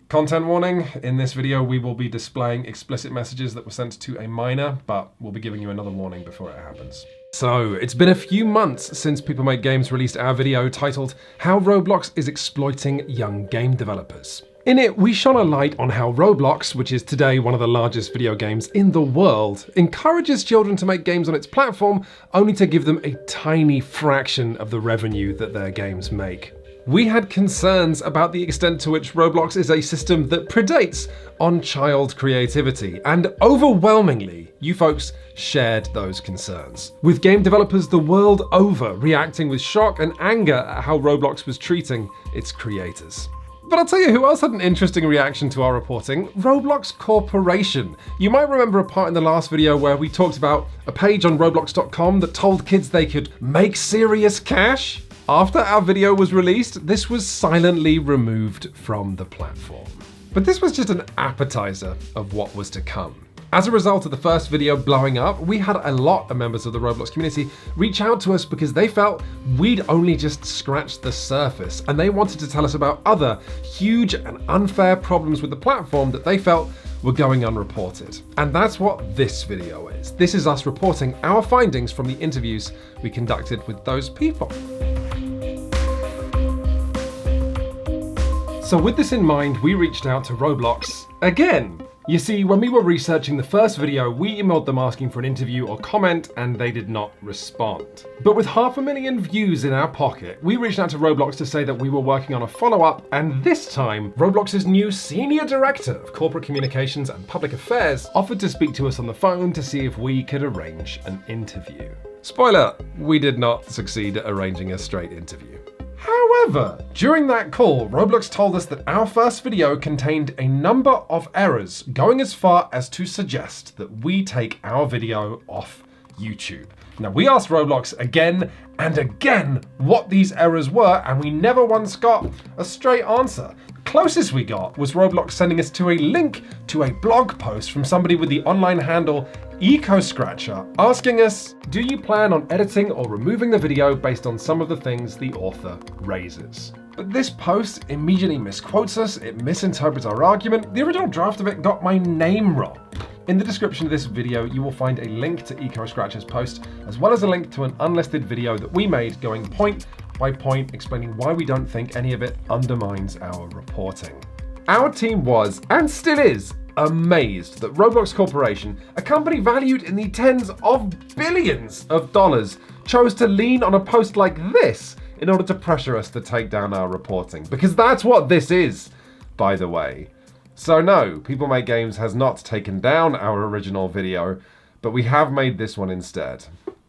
Content warning, in this video we will be displaying explicit messages that were sent to a minor, but we'll be giving you another warning before it happens. So, it's been a few months since People Make Games released our video titled How Roblox is Exploiting Young Game Developers. In it, we shone a light on how Roblox, which is today one of the largest video games in the world, encourages children to make games on its platform only to give them a tiny fraction of the revenue that their games make. We had concerns about the extent to which Roblox is a system that predates on child creativity, and overwhelmingly, you folks shared those concerns. With game developers the world over reacting with shock and anger at how Roblox was treating its creators. But I'll tell you who else had an interesting reaction to our reporting: Roblox Corporation. You might remember a part in the last video where we talked about a page on Roblox.com that told kids they could make serious cash. After our video was released, this was silently removed from the platform. But this was just an appetizer of what was to come. As a result of the first video blowing up, we had a lot of members of the Roblox community reach out to us because they felt we'd only just scratched the surface, and they wanted to tell us about other huge and unfair problems with the platform that they felt were going unreported. And that's what this video is. This is us reporting our findings from the interviews we conducted with those people. So with this in mind, we reached out to Roblox again. You see, when we were researching the first video, we emailed them asking for an interview or comment, and they did not respond. But with 500,000 views in our pocket, we reached out to Roblox to say that we were working on a follow-up, and this time, Roblox's new Senior Director of Corporate Communications and Public Affairs offered to speak to us on the phone to see if we could arrange an interview. Spoiler, we did not succeed at arranging a straight interview. However, during that call, Roblox told us that our first video contained a number of errors, going as far as to suggest that we take our video off YouTube. Now, we asked Roblox again and again what these errors were, and we never once got a straight answer. The closest we got was Roblox sending us to a link to a blog post from somebody with the online handle EcoScratcher, asking us, do you plan on editing or removing the video based on some of the things the author raises? But this post immediately misquotes us, it misinterprets our argument. The original draft of it got my name wrong. In the description of this video, you will find a link to EcoScratcher's post, as well as a link to an unlisted video that we made going point by point explaining why we don't think any of it undermines our reporting. Our team was, and still is, amazed that Roblox Corporation, a company valued in the tens of billions of dollars, chose to lean on a post like this in order to pressure us to take down our reporting. Because that's what this is, by the way. So no, People Make Games has not taken down our original video, but we have made this one instead.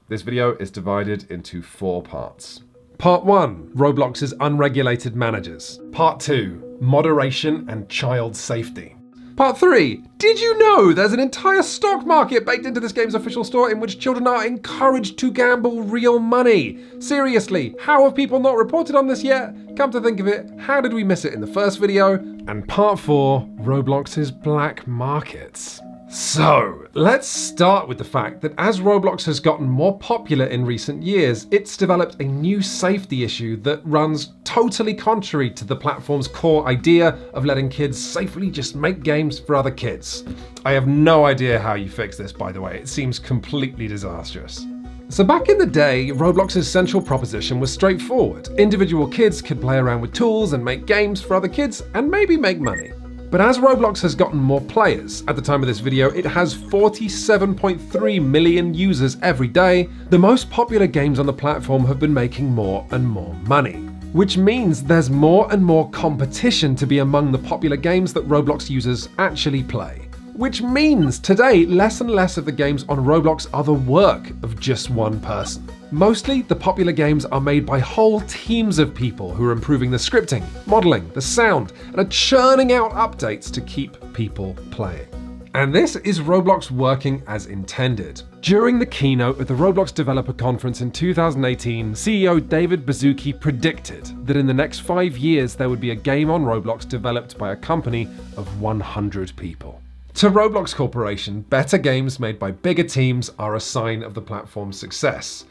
This video is divided into 4 parts. Part 1, Roblox's unregulated managers. Part 2, moderation and child safety. Part 3, did you know there's an entire stock market baked into this game's official store in which children are encouraged to gamble real money? Seriously, how have people not reported on this yet? Come to think of it, how did we miss it in the first video? And part 4, Roblox's black markets. So, let's start with the fact that as Roblox has gotten more popular in recent years, it's developed a new safety issue that runs totally contrary to the platform's core idea of letting kids safely just make games for other kids. I have no idea how you fix this, by the way. It seems completely disastrous. So back in the day, Roblox's central proposition was straightforward. Individual kids could play around with tools and make games for other kids and maybe make money. But as Roblox has gotten more players, at the time of this video, it has 47.3 million users every day, the most popular games on the platform have been making more and more money. Which means there's more and more competition to be among the popular games that Roblox users actually play. Which means today, less and less of the games on Roblox are the work of just one person. Mostly, the popular games are made by whole teams of people who are improving the scripting, modeling, the sound, and are churning out updates to keep people playing. And this is Roblox working as intended. During the keynote at the Roblox Developer Conference in 2018, CEO David Baszucki predicted that in the next 5 years there would be a game on Roblox developed by a company of 100 people. To Roblox Corporation, better games made by bigger teams are a sign of the platform's success.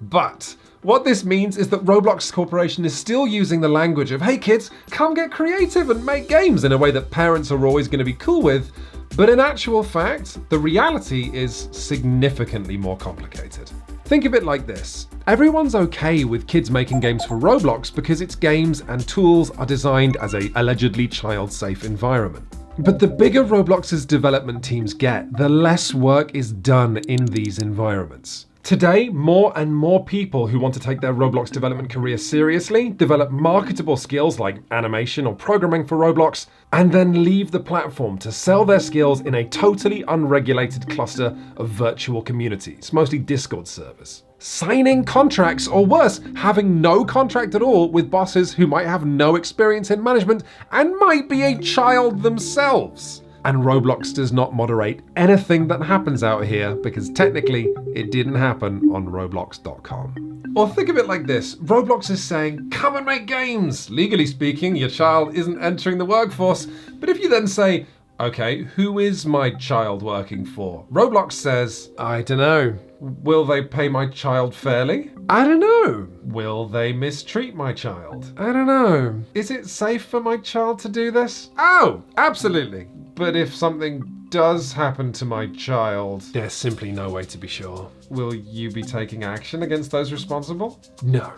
But What this means is that Roblox Corporation is still using the language of, hey kids, come get creative and make games in a way that parents are always going to be cool with, but in actual fact, the reality is significantly more complicated. Think of it like this. Everyone's okay with kids making games for Roblox because its games and tools are designed as a allegedly child-safe environment. But the bigger Roblox's development teams get, the less work is done in these environments. Today, more and more people who want to take their Roblox development career seriously develop marketable skills like animation or programming for Roblox, and then leave the platform to sell their skills in a totally unregulated cluster of virtual communities, mostly Discord servers. Signing contracts, or worse, having no contract at all with bosses who might have no experience in management and might be a child themselves. And Roblox does not moderate anything that happens out here because technically it didn't happen on Roblox.com. Or think of it like this. Roblox is saying, come and make games. Legally speaking, your child isn't entering the workforce. But if you then say, okay, who is my child working for? Roblox says, I don't know. Will they pay my child fairly? I don't know. Will they mistreat my child? I don't know. Is it safe for my child to do this? Oh, absolutely. But if something does happen to my child, there's simply no way to be sure. Will you be taking action against those responsible? No.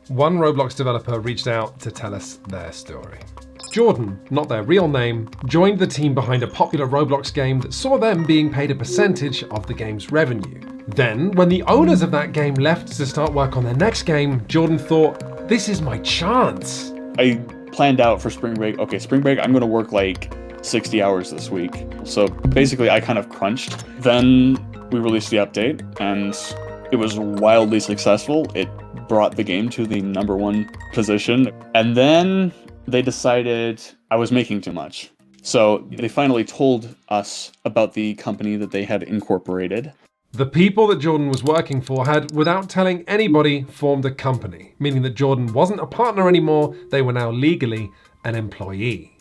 One Roblox developer reached out to tell us their story. Jordan, not their real name, joined the team behind a popular Roblox game that saw them being paid a percentage of the game's revenue. Then, when the owners of that game left to start work on their next game, Jordan thought, this is my chance. I planned out for spring break, okay, spring break, I'm gonna work like 60 hours this week. So basically I kind of crunched. Then we released the update and it was wildly successful. It brought the game to the #1 position. And then they decided I was making too much. So they finally told us about the company that they had incorporated. The people that Jordan was working for had, without telling anybody, formed a company, meaning that Jordan wasn't a partner anymore, they were now legally an employee.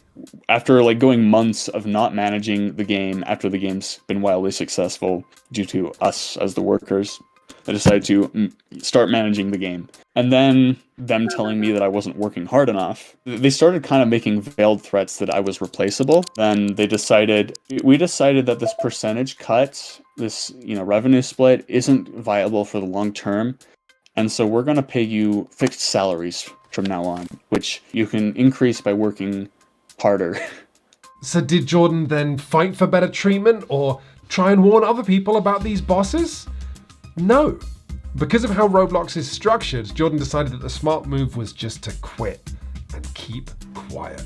After like going months of not managing the game, after the game's been wildly successful due to us as the workers, I decided to start managing the game. And then them telling me that I wasn't working hard enough, they started kind of making veiled threats that I was replaceable. Then we decided that this percentage cut, this revenue split isn't viable for the long term. And so we're going to pay you fixed salaries from now on, which you can increase by working harder. So did Jordan then fight for better treatment or try and warn other people about these bosses? No. Because of how Roblox is structured, Jordan decided that the smart move was just to quit and keep quiet.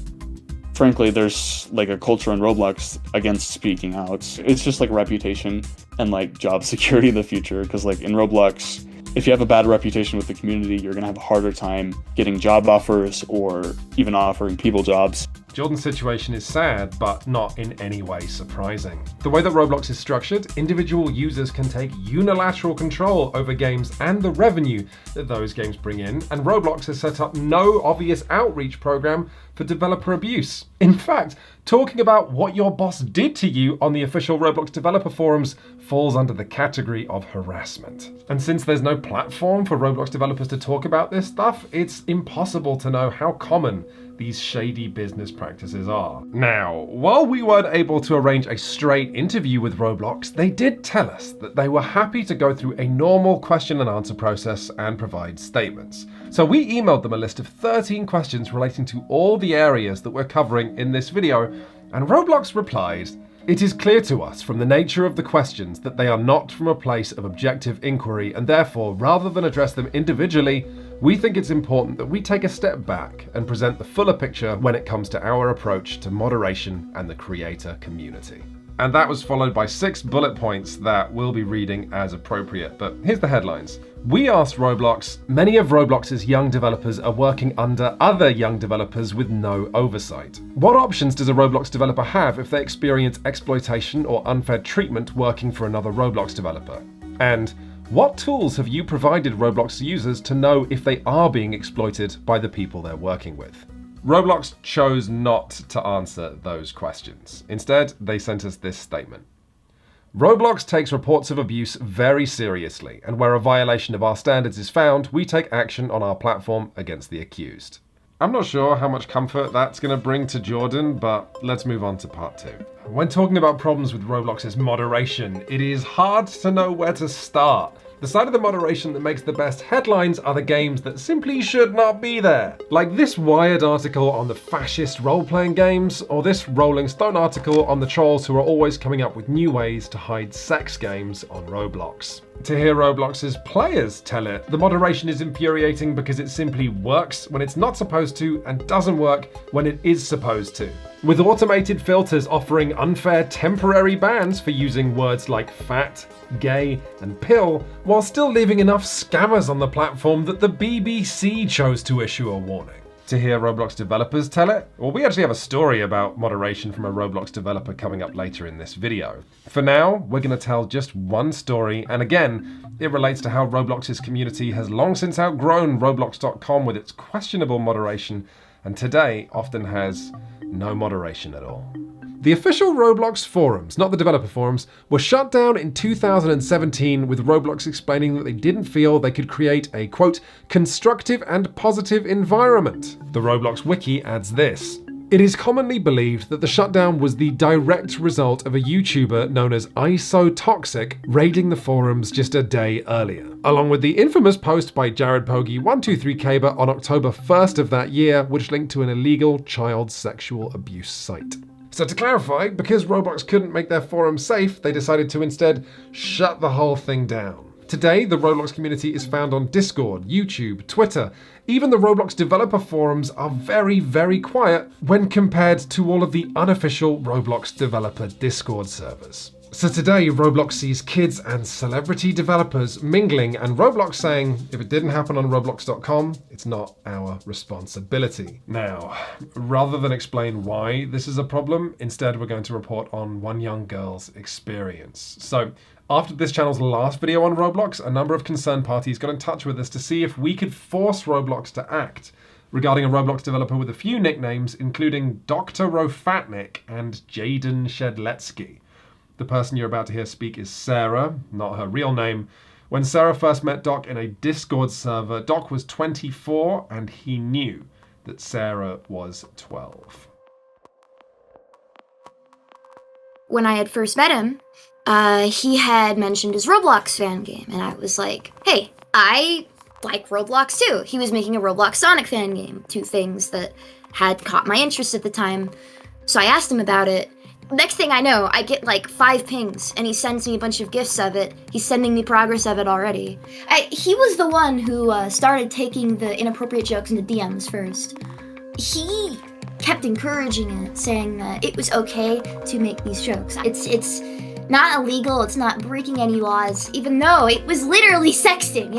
Frankly, there's like a culture in Roblox against speaking out. It's just like reputation and like job security in the future. Because like in Roblox, if you have a bad reputation with the community, you're going to have a harder time getting job offers or even offering people jobs. Jordan's situation is sad, but not in any way surprising. The way that Roblox is structured, individual users can take unilateral control over games and the revenue that those games bring in, and Roblox has set up no obvious outreach program for developer abuse. In fact, talking about what your boss did to you on the official Roblox developer forums falls under the category of harassment. And since there's no platform for Roblox developers to talk about this stuff, it's impossible to know how common these shady business practices are. Now, while we weren't able to arrange a straight interview with Roblox, they did tell us that they were happy to go through a normal question and answer process and provide statements. So we emailed them a list of 13 questions relating to all the areas that we're covering in this video, and Roblox replied, "It is clear to us from the nature of the questions that they are not from a place of objective inquiry, and therefore, rather than address them individually, we think it's important that we take a step back and present the fuller picture when it comes to our approach to moderation and the creator community." And that was followed by 6 bullet points that we'll be reading as appropriate. But here's the headlines. We asked Roblox, many of Roblox's young developers are working under other young developers with no oversight. What options does a Roblox developer have if they experience exploitation or unfair treatment working for another Roblox developer? And what tools have you provided Roblox users to know if they are being exploited by the people they're working with? Roblox chose not to answer those questions. Instead, they sent us this statement. Roblox takes reports of abuse very seriously, and where a violation of our standards is found, we take action on our platform against the accused. I'm not sure how much comfort that's going to bring to Jordan, but let's move on to part 2. When talking about problems with Roblox's moderation, it is hard to know where to start. The side of the moderation that makes the best headlines are the games that simply should not be there. Like this Wired article on the fascist role-playing games, or this Rolling Stone article on the trolls who are always coming up with new ways to hide sex games on Roblox. To hear Roblox's players tell it, the moderation is infuriating because it simply works when it's not supposed to and doesn't work when it is supposed to. With automated filters offering unfair temporary bans for using words like fat, gay, and pill, while still leaving enough scammers on the platform that the BBC chose to issue a warning. To hear Roblox developers tell it? Well, we actually have a story about moderation from a Roblox developer coming up later in this video. For now, we're going to tell just one story, and again, it relates to how Roblox's community has long since outgrown Roblox.com with its questionable moderation, and today often has no moderation at all. The official Roblox forums, not the developer forums, were shut down in 2017 with Roblox explaining that they didn't feel they could create a, quote, constructive and positive environment. The Roblox wiki adds this. It is commonly believed that the shutdown was the direct result of a YouTuber known as IsoToxic raiding the forums just a day earlier, along with the infamous post by Jared Pogi 123Kaber on October 1st of that year, which linked to an illegal child sexual abuse site. So to clarify, because Roblox couldn't make their forum safe, they decided to instead shut the whole thing down. Today, the Roblox community is found on Discord, YouTube, Twitter. Even the Roblox developer forums are very, very quiet when compared to all of the unofficial Roblox developer Discord servers. So today, Roblox sees kids and celebrity developers mingling, and Roblox saying, if it didn't happen on Roblox.com, it's not our responsibility. Now, rather than explain why this is a problem, instead we're going to report on one young girl's experience. So, after this channel's last video on Roblox, a number of concerned parties got in touch with us to see if we could force Roblox to act regarding a Roblox developer with a few nicknames, including Dr. Rofatnik and Jaden Shedletsky. The person you're about to hear speak is Sarah, not her real name. When Sarah first met Doc in a Discord server, Doc was 24 and he knew that Sarah was 12. When I had first met him, he had mentioned his Roblox fan game, and I was like, hey, I like Roblox too. He was making a Roblox Sonic fan game, two things that had caught my interest at the time. So I asked him about it. Next thing I know, I get like 5 pings, and he sends me a bunch of GIFs of it. He's sending me progress of it already. He was the one who started taking the inappropriate jokes into DMs first. He kept encouraging it, saying that it was okay to make these jokes. It's not illegal, it's not breaking any laws, even though it was literally sexting.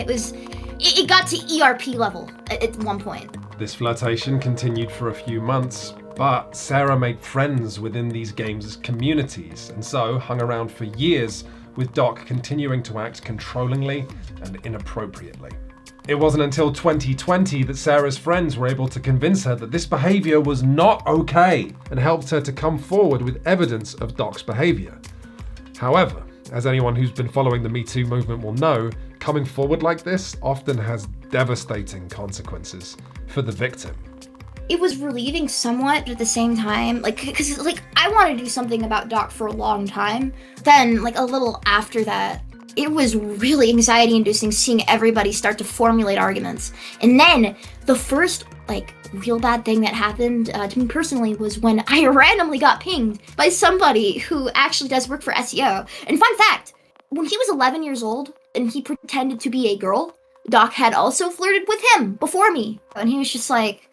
It got to ERP level at one point. This flirtation continued for a few months, but Sarah made friends within these games' communities, and so hung around for years, with Doc continuing to act controllingly and inappropriately. It wasn't until 2020 that Sarah's friends were able to convince her that this behavior was not okay, and helped her to come forward with evidence of Doc's behavior. However, as anyone who's been following the Me Too movement will know, coming forward like this often has devastating consequences for the victim. It was relieving somewhat, but at the same time, because I wanted to do something about Doc for a long time. Then, a little after that, it was really anxiety-inducing seeing everybody start to formulate arguments. And then, the first, real bad thing that happened to me personally was when I randomly got pinged by somebody who actually does work for SEO. And fun fact, when he was 11 years old and he pretended to be a girl, Doc had also flirted with him before me. And he was just like,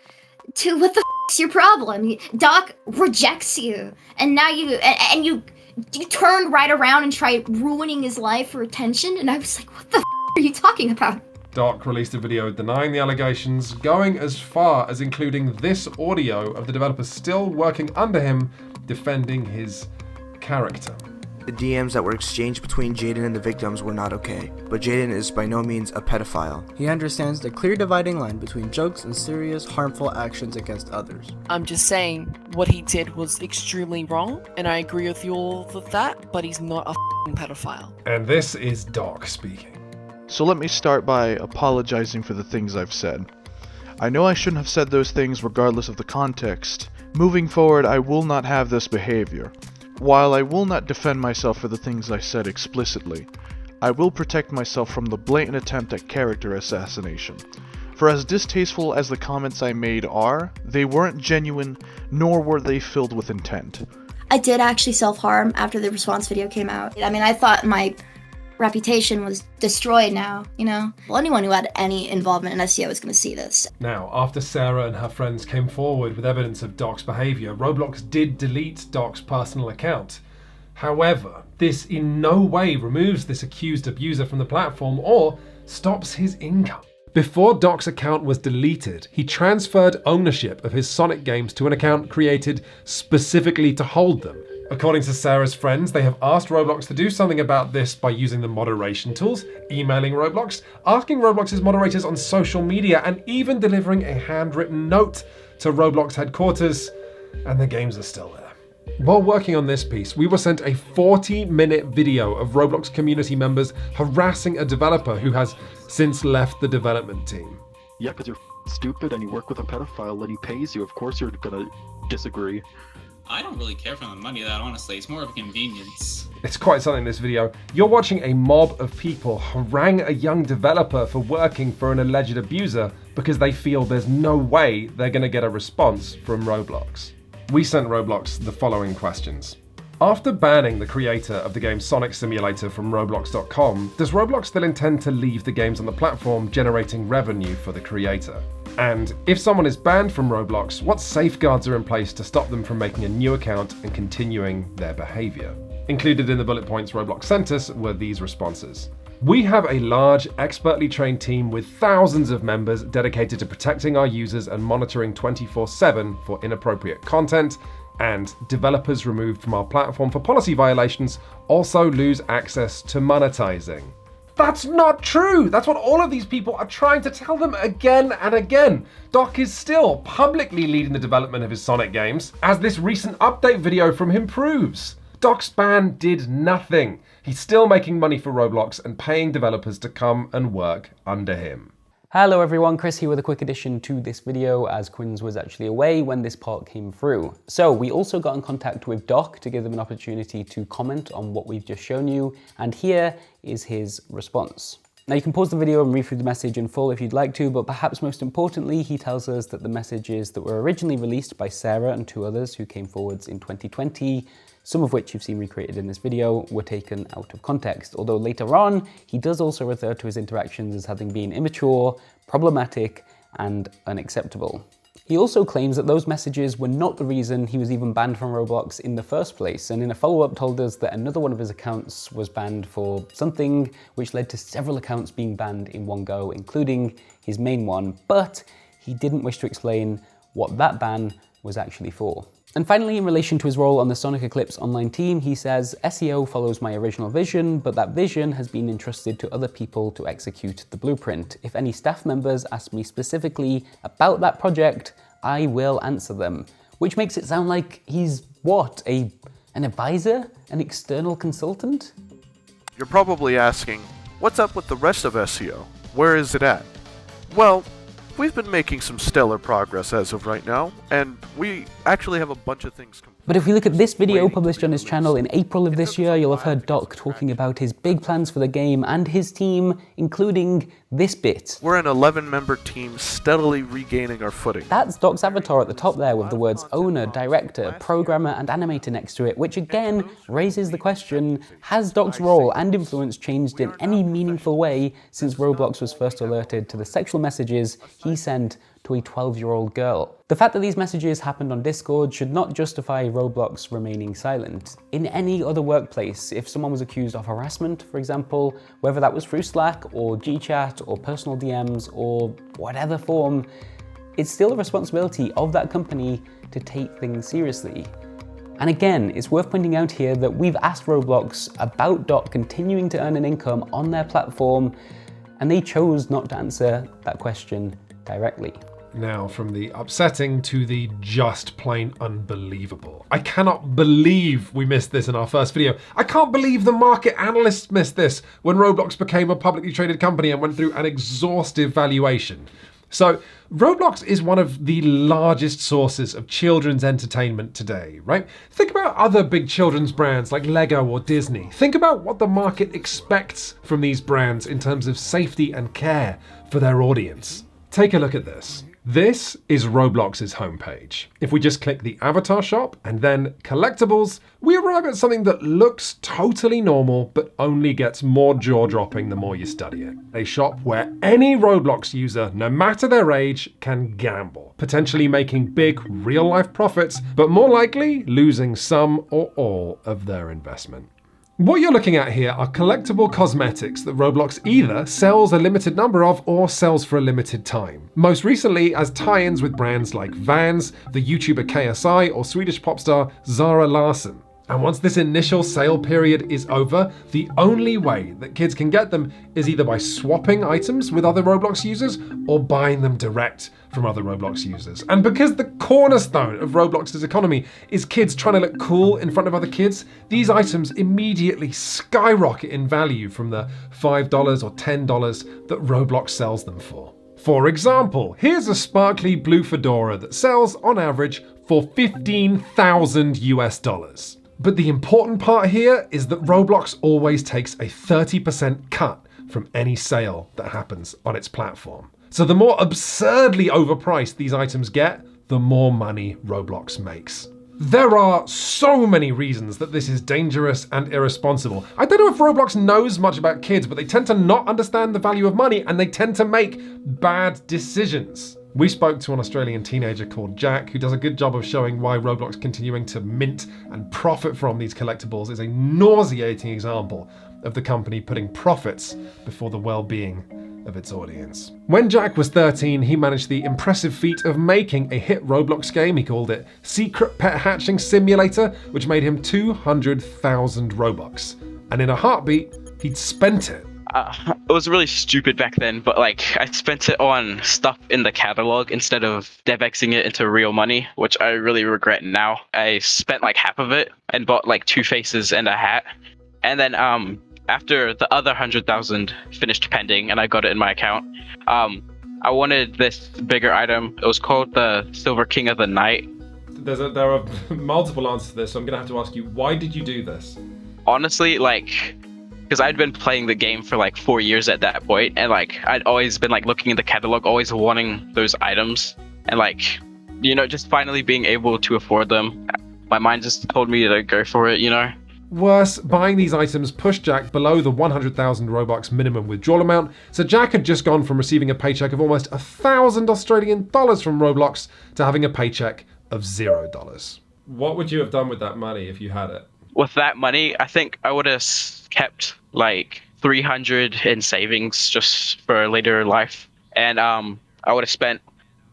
dude, what the f***'s your problem? Doc rejects you. And now you turned right around and tried ruining his life for attention. And I was like, what the f*** are you talking about? Doc released a video denying the allegations, going as far as including this audio of the developer still working under him, defending his character. The DMs that were exchanged between Jaden and the victims were not okay, but Jaden is by no means a pedophile. He understands the clear dividing line between jokes and serious, harmful actions against others. I'm just saying, what he did was extremely wrong, and I agree with you all with that, but he's not a f***ing pedophile. And this is Doc speaking. So let me start by apologizing for the things I've said. I know I shouldn't have said those things regardless of the context. Moving forward, I will not have this behavior. While I will not defend myself for the things I said explicitly, I will protect myself from the blatant attempt at character assassination. For as distasteful as the comments I made are, they weren't genuine, nor were they filled with intent. I did actually self-harm after the response video came out. I mean, I thought my reputation was destroyed now, you know? Well, anyone who had any involvement in SEO is going to see this. Now, after Sarah and her friends came forward with evidence of Doc's behaviour, Roblox did delete Doc's personal account. However, this in no way removes this accused abuser from the platform or stops his income. Before Doc's account was deleted, he transferred ownership of his Sonic games to an account created specifically to hold them. According to Sarah's friends, they have asked Roblox to do something about this by using the moderation tools, emailing Roblox, asking Roblox's moderators on social media, and even delivering a handwritten note to Roblox headquarters, and the games are still there. While working on this piece, we were sent a 40-minute video of Roblox community members harassing a developer who has since left the development team. Yeah, because you're stupid and you work with a pedophile and he pays you. Of course you're gonna disagree. I don't really care for the money, that honestly. It's more of a convenience. It's quite something, this video. You're watching a mob of people harangue a young developer for working for an alleged abuser because they feel there's no way they're going to get a response from Roblox. We sent Roblox the following questions. After banning the creator of the game Sonic Simulator from Roblox.com, does Roblox still intend to leave the games on the platform generating revenue for the creator? And if someone is banned from Roblox, what safeguards are in place to stop them from making a new account and continuing their behavior? Included in the bullet points Roblox sent us were these responses. We have a large, expertly trained team with thousands of members dedicated to protecting our users and monitoring 24/7 for inappropriate content, and developers removed from our platform for policy violations also lose access to monetizing. That's not true! That's what all of these people are trying to tell them again and again. Doc is still publicly leading the development of his Sonic games, as this recent update video from him proves. Doc's ban did nothing. He's still making money for Roblox and paying developers to come and work under him. Hello everyone, Chris here with a quick addition to this video, as Quinns was actually away when this part came through. So we also got in contact with Doc to give them an opportunity to comment on what we've just shown you, and here is his response. Now you can pause the video and read through the message in full if you'd like to, but perhaps most importantly, he tells us that the messages that were originally released by Sarah and two others who came forwards in 2020, some of which you've seen recreated in this video, were taken out of context. Although later on, he does also refer to his interactions as having been immature, problematic, and unacceptable. He also claims that those messages were not the reason he was even banned from Roblox in the first place, and in a follow-up told us that another one of his accounts was banned for something which led to several accounts being banned in one go, including his main one, but he didn't wish to explain what that ban was actually for. And finally, in relation to his role on the Sonic Eclipse online team, he says, SEO follows my original vision, but that vision has been entrusted to other people to execute the blueprint. If any staff members ask me specifically about that project, I will answer them. Which makes it sound like he's, what, an advisor? An external consultant? You're probably asking, what's up with the rest of SEO? Where is it at? Well, we've been making some stellar progress as of right now, and we actually have a bunch of things But if we look at this video published on his channel in April of this year, you'll have heard Doc talking about his big plans for the game and his team, including this bit. We're an 11-member team steadily regaining our footing. That's Doc's avatar at the top there with the words owner, director, programmer, and animator next to it, which again raises the question, has Doc's role and influence changed in any meaningful way since Roblox was first alerted to the sexual messages he sent to a 12-year-old girl? The fact that these messages happened on Discord should not justify Roblox remaining silent. In any other workplace, if someone was accused of harassment, for example, whether that was through Slack or GChat or personal DMs or whatever form, it's still a responsibility of that company to take things seriously. And again, it's worth pointing out here that we've asked Roblox about Doc continuing to earn an income on their platform, and they chose not to answer that question directly. Now, from the upsetting to the just plain unbelievable. I cannot believe we missed this in our first video. I can't believe the market analysts missed this when Roblox became a publicly traded company and went through an exhaustive valuation. So, Roblox is one of the largest sources of children's entertainment today, right? Think about other big children's brands like Lego or Disney. Think about what the market expects from these brands in terms of safety and care for their audience. Take a look at this. This is Roblox's homepage. If we just click the avatar shop and then collectibles, we arrive at something that looks totally normal, but only gets more jaw-dropping the more you study it. A shop where any Roblox user, no matter their age, can gamble, potentially making big real-life profits, but more likely losing some or all of their investment. What you're looking at here are collectible cosmetics that Roblox either sells a limited number of or sells for a limited time. Most recently as tie-ins with brands like Vans, the YouTuber KSI, or Swedish pop star Zara Larsson. And once this initial sale period is over, the only way that kids can get them is either by swapping items with other Roblox users or buying them direct from other Roblox users. And because the cornerstone of Roblox's economy is kids trying to look cool in front of other kids, these items immediately skyrocket in value from the $5 or $10 that Roblox sells them for. For example, here's a sparkly blue fedora that sells on average for $15,000 US. But the important part here is that Roblox always takes a 30% cut from any sale that happens on its platform. So the more absurdly overpriced these items get, the more money Roblox makes. There are so many reasons that this is dangerous and irresponsible. I don't know if Roblox knows much about kids, but they tend to not understand the value of money and they tend to make bad decisions. We spoke to an Australian teenager called Jack, who does a good job of showing why Roblox continuing to mint and profit from these collectibles is a nauseating example of the company putting profits before the well-being of its audience. When Jack was 13, he managed the impressive feat of making a hit Roblox game. He called it Secret Pet Hatching Simulator, which made him 200,000 Robux. And in a heartbeat, he'd spent it. It was really stupid back then, but like I spent it on stuff in the catalog instead of DevXing it into real money, which I really regret now. I spent like half of it and bought like 2 faces and a hat. And then after the other 100,000 finished pending and I got it in my account, I wanted this bigger item. It was called the Silver King of the Night. There are multiple answers to this, so I'm gonna have to ask you, why did you do this? Honestly, like, because I'd been playing the game for like 4 years at that point, and like I'd always been like looking in the catalog, always wanting those items, and like, you know, just finally being able to afford them. My mind just told me to go for it, you know? Worse, buying these items pushed Jack below the 100,000 Robux minimum withdrawal amount, so Jack had just gone from receiving a paycheck of almost 1,000 Australian dollars from Roblox to having a paycheck of $0. What would you have done with that money if you had it? With that money, I think I would have kept like 300 in savings just for later life, and I would have spent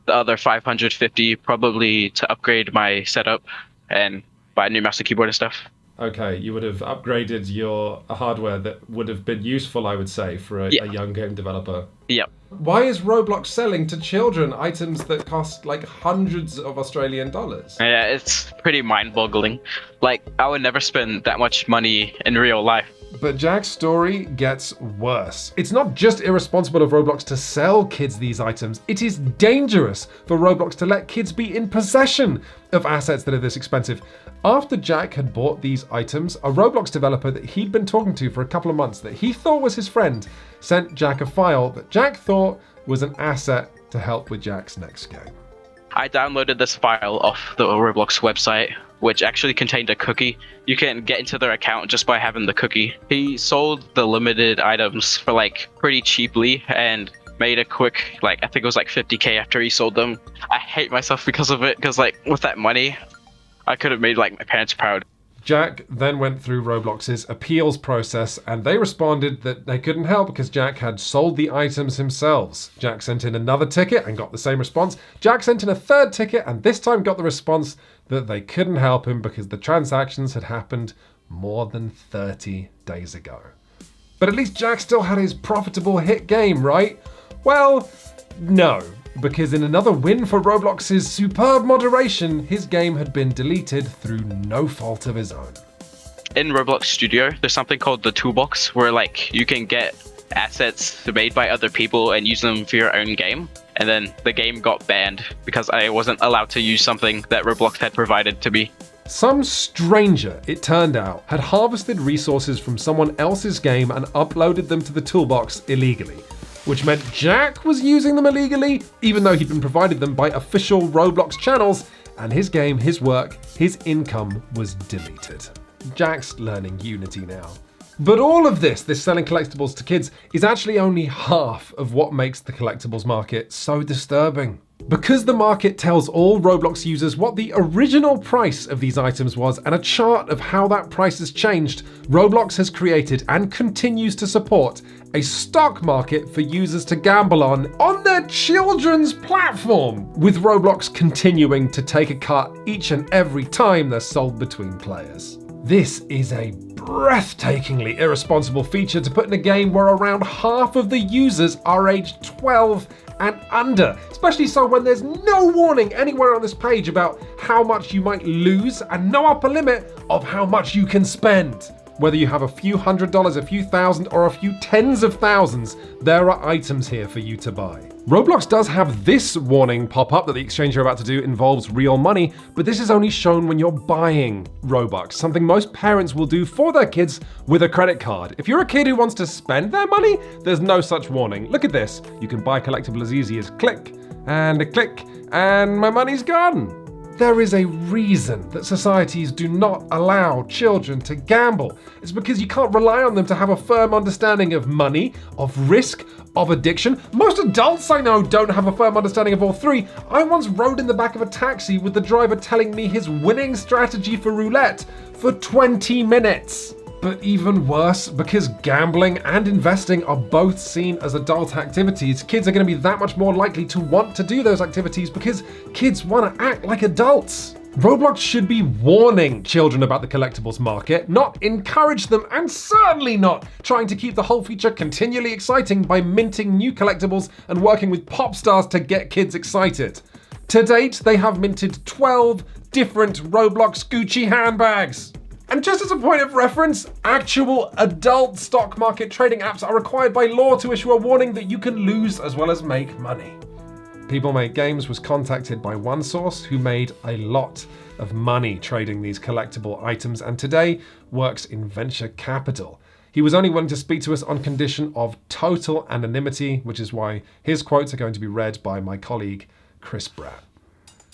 the other 550 probably to upgrade my setup and buy a new mouse and keyboard and stuff. Okay, you would have upgraded your hardware that would have been useful, I would say, for a young game developer. Yep. Why is Roblox selling to children items that cost like hundreds of Australian dollars? Yeah, it's pretty mind-boggling. Like, I would never spend that much money in real life. But Jack's story gets worse. It's not just irresponsible of Roblox to sell kids these items, it is dangerous for Roblox to let kids be in possession of assets that are this expensive. After Jack had bought these items, a Roblox developer that he'd been talking to for a couple of months that he thought was his friend sent Jack a file that Jack thought was an asset to help with Jack's next game. I downloaded this file off the Roblox website, which actually contained a cookie. You can get into their account just by having the cookie. He sold the limited items for like pretty cheaply and made a quick, like, I think it was like 50K after he sold them. I hate myself because of it, because like with that money, I could have made like my parents proud. Jack then went through Roblox's appeals process, and they responded that they couldn't help because Jack had sold the items himself. Jack sent in another ticket and got the same response. Jack sent in a third ticket and this time got the response that they couldn't help him because the transactions had happened more than 30 days ago. But at least Jack still had his profitable hit game, right? Well, no, because in another win for Roblox's superb moderation, his game had been deleted through no fault of his own. In Roblox Studio, there's something called the toolbox where like you can get assets made by other people and use them for your own game. And then the game got banned because I wasn't allowed to use something that Roblox had provided to me. Some stranger, it turned out, had harvested resources from someone else's game and uploaded them to the toolbox illegally, which meant Jack was using them illegally, even though he'd been provided them by official Roblox channels, and his game, his work, his income was deleted. Jack's learning Unity now. But all of this selling collectibles to kids, is actually only half of what makes the collectibles market so disturbing. Because the market tells all Roblox users what the original price of these items was and a chart of how that price has changed, Roblox has created and continues to support a stock market for users to gamble on their children's platform, with Roblox continuing to take a cut each and every time they're sold between players. This is a breathtakingly irresponsible feature to put in a game where around half of the users are aged 12 and under, especially so when there's no warning anywhere on this page about how much you might lose and no upper limit of how much you can spend. Whether you have a few $100s, a few thousand, or a few tens of thousands, there are items here for you to buy. Roblox does have this warning pop up that the exchange you're about to do involves real money, but this is only shown when you're buying Robux, something most parents will do for their kids with a credit card. If you're a kid who wants to spend their money, there's no such warning. Look at this. You can buy collectible as easy as click, and my money's gone. There is a reason that societies do not allow children to gamble. It's because you can't rely on them to have a firm understanding of money, of risk, of addiction. Most adults I know don't have a firm understanding of all three. I once rode in the back of a taxi with the driver telling me his winning strategy for roulette for 20 minutes. But even worse, because gambling and investing are both seen as adult activities, kids are going to be that much more likely to want to do those activities because kids want to act like adults. Roblox should be warning children about the collectibles market, not encourage them, and certainly not trying to keep the whole feature continually exciting by minting new collectibles and working with pop stars to get kids excited. To date, they have minted 12 different Roblox Gucci handbags. And just as a point of reference, actual adult stock market trading apps are required by law to issue a warning that you can lose as well as make money. People Make Games was contacted by one source who made a lot of money trading these collectible items and today works in venture capital. He was only willing to speak to us on condition of total anonymity, which is why his quotes are going to be read by my colleague, Chris Bratt.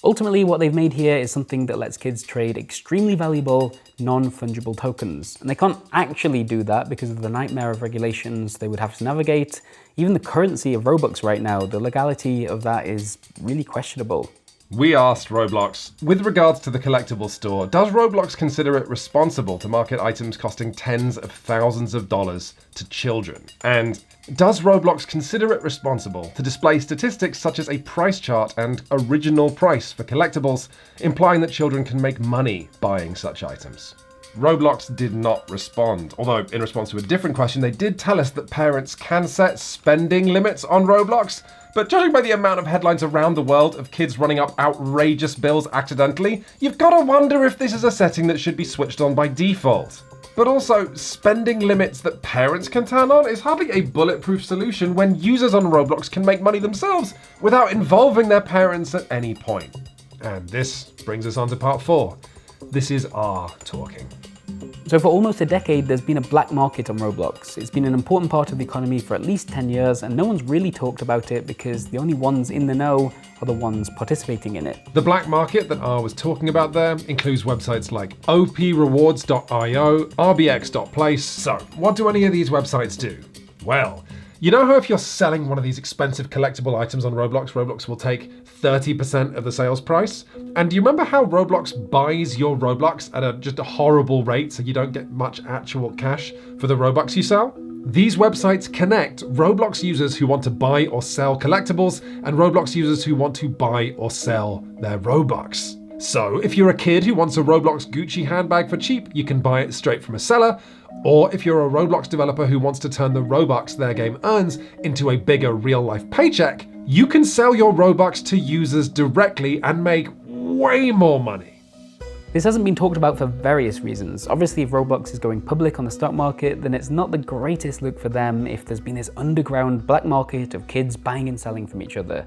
Ultimately, what they've made here is something that lets kids trade extremely valuable, non-fungible tokens. And they can't actually do that because of the nightmare of regulations they would have to navigate. Even the currency of Robux right now, the legality of that is really questionable. We asked Roblox, with regards to the collectibles store, does Roblox consider it responsible to market items costing tens of thousands of dollars to children? And does Roblox consider it responsible to display statistics such as a price chart and original price for collectibles, implying that children can make money buying such items? Roblox did not respond, although in response to a different question, they did tell us that parents can set spending limits on Roblox, but judging by the amount of headlines around the world of kids running up outrageous bills accidentally, you've got to wonder if this is a setting that should be switched on by default. But also, spending limits that parents can turn on is hardly a bulletproof solution when users on Roblox can make money themselves without involving their parents at any point. And this brings us on to part 4. This is R talking. So for almost a decade, there's been a black market on Roblox. It's been an important part of the economy for at least 10 years, and no one's really talked about it because the only ones in the know are the ones participating in it. The black market that R was talking about there includes websites like oprewards.io, rbx.place. So, what do any of these websites do? Well, you know how if you're selling one of these expensive collectible items on Roblox, Roblox will take 30% of the sales price? And do you remember how Roblox buys your Robux at just a horrible rate so you don't get much actual cash for the Robux you sell? These websites connect Roblox users who want to buy or sell collectibles and Roblox users who want to buy or sell their Robux. So, if you're a kid who wants a Roblox Gucci handbag for cheap, you can buy it straight from a seller. Or if you're a Roblox developer who wants to turn the Robux their game earns into a bigger real-life paycheck, you can sell your Robux to users directly and make way more money. This hasn't been talked about for various reasons. Obviously, if Roblox is going public on the stock market, then it's not the greatest look for them if there's been this underground black market of kids buying and selling from each other.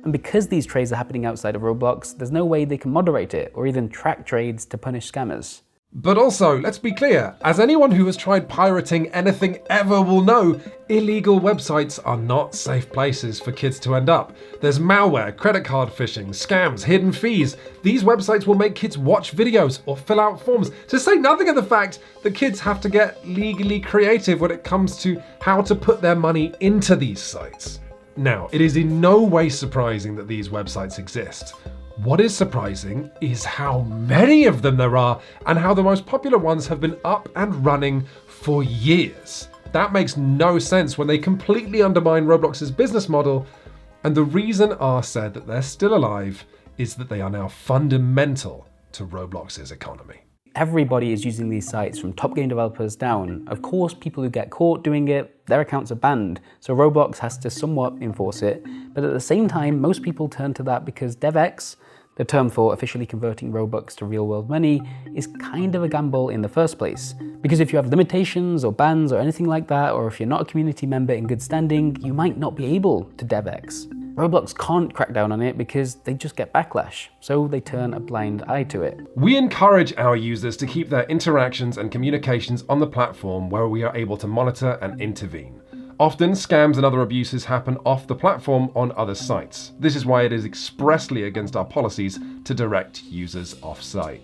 And because these trades are happening outside of Roblox, there's no way they can moderate it or even track trades to punish scammers. But also, let's be clear, as anyone who has tried pirating anything ever will know, illegal websites are not safe places for kids to end up. There's malware, credit card phishing, scams, hidden fees. These websites will make kids watch videos or fill out forms, to say nothing of the fact that kids have to get legally creative when it comes to how to put their money into these sites. Now, it is in no way surprising that these websites exist. What is surprising is how many of them there are and how the most popular ones have been up and running for years. That makes no sense when they completely undermine Roblox's business model, and the reason R said that they're still alive is that they are now fundamental to Roblox's economy. Everybody is using these sites from top game developers down. Of course, people who get caught doing it, their accounts are banned, so Roblox has to somewhat enforce it. But at the same time, most people turn to that because DevEx, the term for officially converting Robux to real-world money, is kind of a gamble in the first place. Because if you have limitations or bans or anything like that, or if you're not a community member in good standing, you might not be able to DevEx. Roblox can't crack down on it because they just get backlash, so they turn a blind eye to it. We encourage our users to keep their interactions and communications on the platform where we are able to monitor and intervene. Often, scams and other abuses happen off the platform on other sites. This is why it is expressly against our policies to direct users off-site.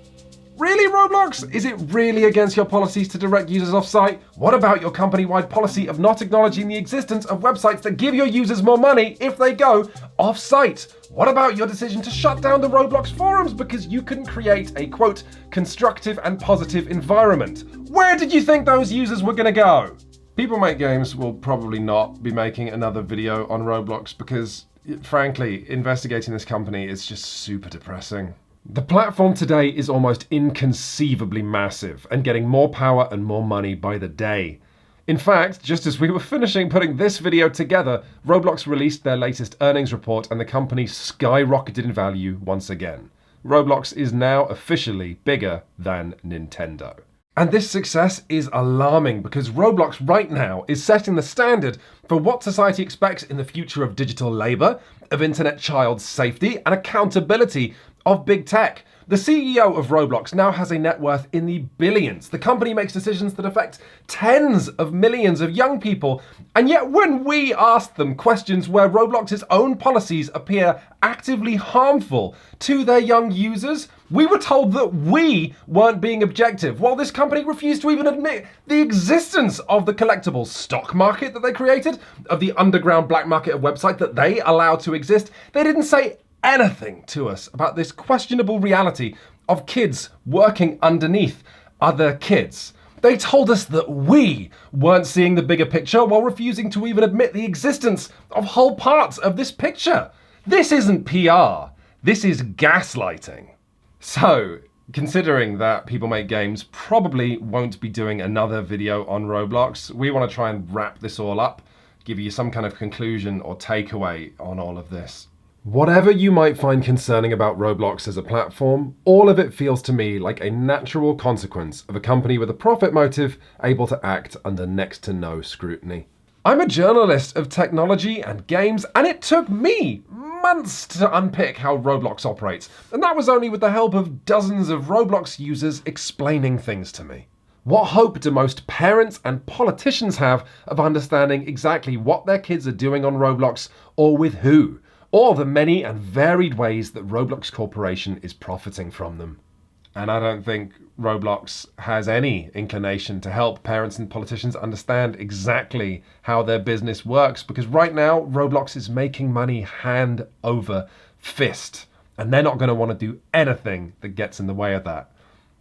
Really, Roblox? Is it really against your policies to direct users off-site? What about your company-wide policy of not acknowledging the existence of websites that give your users more money if they go off-site? What about your decision to shut down the Roblox forums because you couldn't create a, quote, constructive and positive environment? Where did you think those users were gonna go? People Make Games will probably not be making another video on Roblox because, frankly, investigating this company is just super depressing. The platform today is almost inconceivably massive and getting more power and more money by the day. In fact, just as we were finishing putting this video together, Roblox released their latest earnings report and the company skyrocketed in value once again. Roblox is now officially bigger than Nintendo. And this success is alarming because Roblox right now is setting the standard for what society expects in the future of digital labor, of internet child safety, and accountability of big tech. The CEO of Roblox now has a net worth in the billions. The company makes decisions that affect tens of millions of young people. And yet when we asked them questions where Roblox's own policies appear actively harmful to their young users, we were told that we weren't being objective, while this company refused to even admit the existence of the collectible stock market that they created, of the underground black market of website that they allowed to exist. They didn't say anything to us about this questionable reality of kids working underneath other kids. They told us that we weren't seeing the bigger picture while refusing to even admit the existence of whole parts of this picture. This isn't PR, this is gaslighting. So, considering that People Make Games probably won't be doing another video on Roblox, we want to try and wrap this all up, give you some kind of conclusion or takeaway on all of this. Whatever you might find concerning about Roblox as a platform, all of it feels to me like a natural consequence of a company with a profit motive able to act under next to no scrutiny. I'm a journalist of technology and games, and it took me months to unpick how Roblox operates, and that was only with the help of dozens of Roblox users explaining things to me. What hope do most parents and politicians have of understanding exactly what their kids are doing on Roblox, or with who? Or the many and varied ways that Roblox Corporation is profiting from them. And I don't think Roblox has any inclination to help parents and politicians understand exactly how their business works, because right now Roblox is making money hand over fist, and they're not going to want to do anything that gets in the way of that,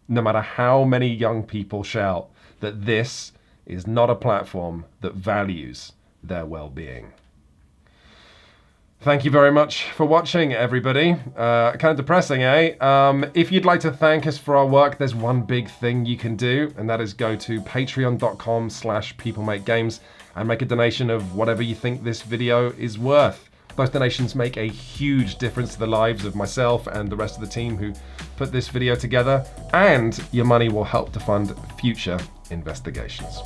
no matter how many young people shout that this is not a platform that values their well-being. Thank you very much for watching, everybody. Kind of depressing, eh? If you'd like to thank us for our work, there's one big thing you can do, and that is go to patreon.com/peoplemakegames and make a donation of whatever you think this video is worth. Those donations make a huge difference to the lives of myself and the rest of the team who put this video together, and your money will help to fund future investigations.